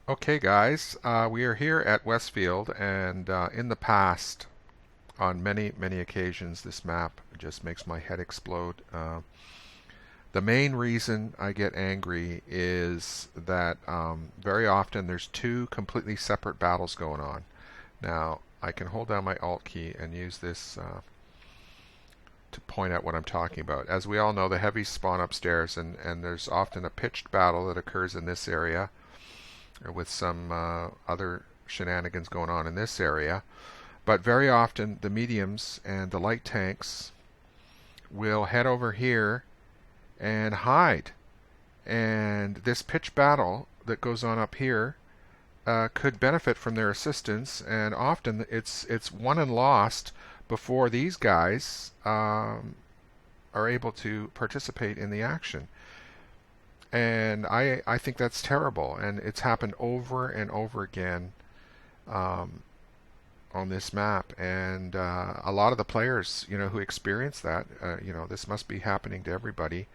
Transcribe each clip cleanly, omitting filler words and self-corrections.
Okay, guys, we are here at Westfield, and in the past, on many occasions, this map just makes my head explode. The main reason I get angry is that very often there's two completely separate battles going on. Now, I can hold down my Alt key and use this to point out what I'm talking about. As we all know, the heavies spawn upstairs, and there's often a pitched battle that occurs in this area with some other shenanigans going on in this area. But very often the mediums and the light tanks will head over here and hide. And this pitch battle that goes on up here could benefit from their assistance, and often it's won and lost before these guys are able to participate in the action. And I think that's terrible, and it's happened over and over again on this map. And a lot of the players, who experience that, this must be happening to everybody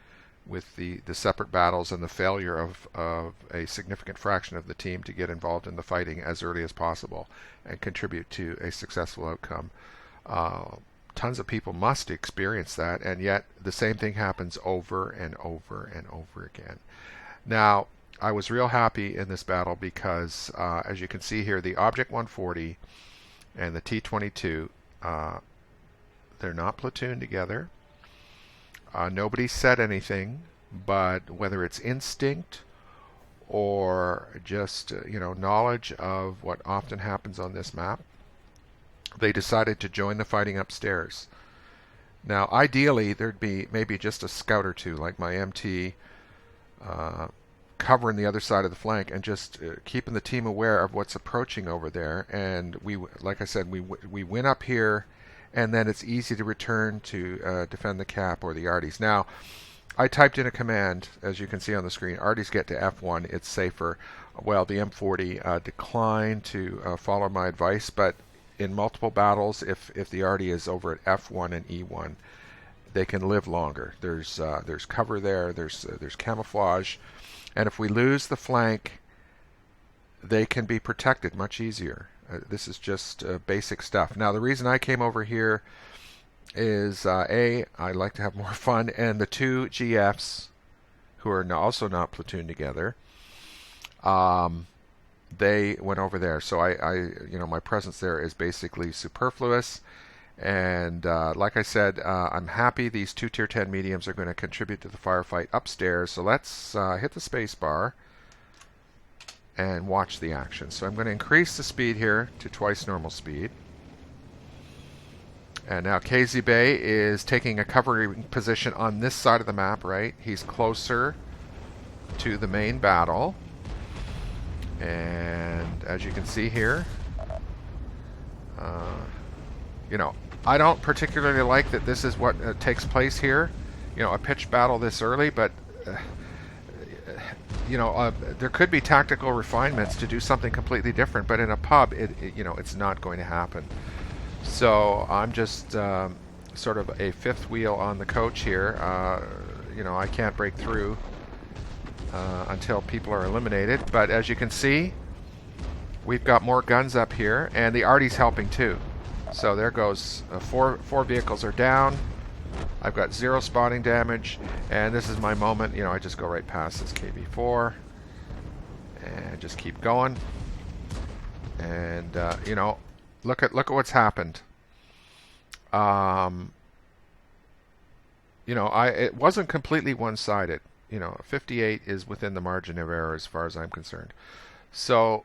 with the separate battles and the failure of a significant fraction of the team to get involved in the fighting as early as possible and contribute to a successful outcome. Tons of people must experience that, and yet the same thing happens over and over and over again. Now, I was real happy in this battle because, as you can see here, the Object 140 and the T-22, they're not platooned together. Nobody said anything, but whether it's instinct or just knowledge of what often happens on this map, they decided to join the fighting upstairs. Now, ideally, there'd be maybe just a scout or two, like my MT, covering the other side of the flank and just keeping the team aware of what's approaching over there. And like I said, we win up here, and then it's easy to return to defend the cap or the arties. Now, I typed in a command, as you can see on the screen. Arties get to F1, it's safer. Well, the M40 declined to follow my advice, but in multiple battles, if the arty is over at F1 and E1, they can live longer. There's cover there. There's camouflage, and if we lose the flank, they can be protected much easier. This is just basic stuff. Now, the reason I came over here is I like to have more fun, and the two GFs, who are also not platooned together, they went over there. So my presence there is basically superfluous. And like I said, I'm happy these two Tier 10 mediums are going to contribute to the firefight upstairs. So let's hit the space bar and watch the action. So I'm going to increase the speed here to twice normal speed. And now KZBay is taking a covering position on this side of the map, right? He's closer to the main battle. And as you can see here, I don't particularly like that this is what takes place here, a pitched battle this early, but there could be tactical refinements to do something completely different, but in a pub, it's not going to happen. So I'm just sort of a fifth wheel on the coach here. I can't break through until people are eliminated. But as you can see, we've got more guns up here, and the arty's helping too. So there goes four vehicles are down. I've got 0 spotting damage, and this is my moment. I just go right past this KV4 and just keep going. And look at what's happened. It wasn't completely one-sided. 58 is within the margin of error as far as I'm concerned. So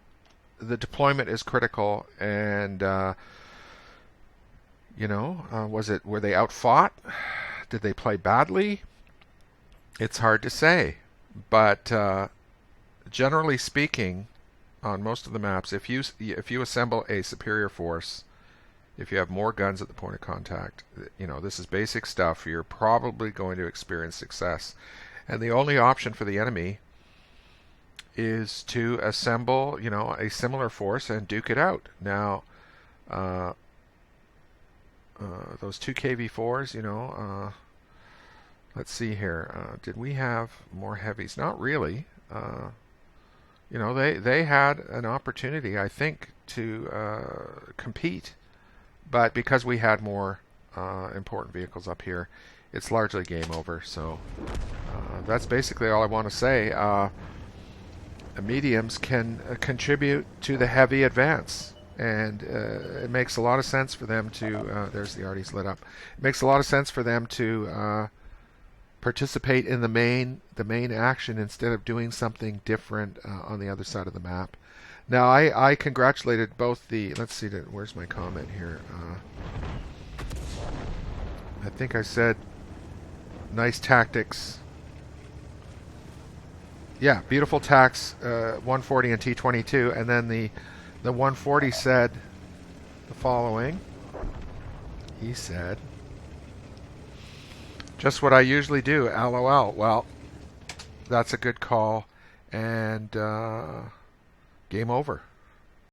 the deployment is critical, and were they outfought? Did they play badly? It's hard to say, but generally speaking, on most of the maps, if you assemble a superior force, if you have more guns at the point of contact, this is basic stuff. You're probably going to experience success. And the only option for the enemy is to assemble, a similar force and duke it out. Now, those two KV4s, let's see here. Did we have more heavies? Not really. they had an opportunity, I think, to compete, but because we had more important vehicles up here, it's largely game over. So that's basically all I want to say. Mediums can contribute to the heavy advance, and it makes a lot of sense for them to. There's the arties lit up. It makes a lot of sense for them to participate in the main action instead of doing something different on the other side of the map. Now I congratulated both the. Let's see. Where's my comment here? I think I said nice tactics. Yeah, beautiful tax, 140 and T22, and then the 140 said the following. He said, "Just what I usually do, LOL." Well, that's a good call, and game over.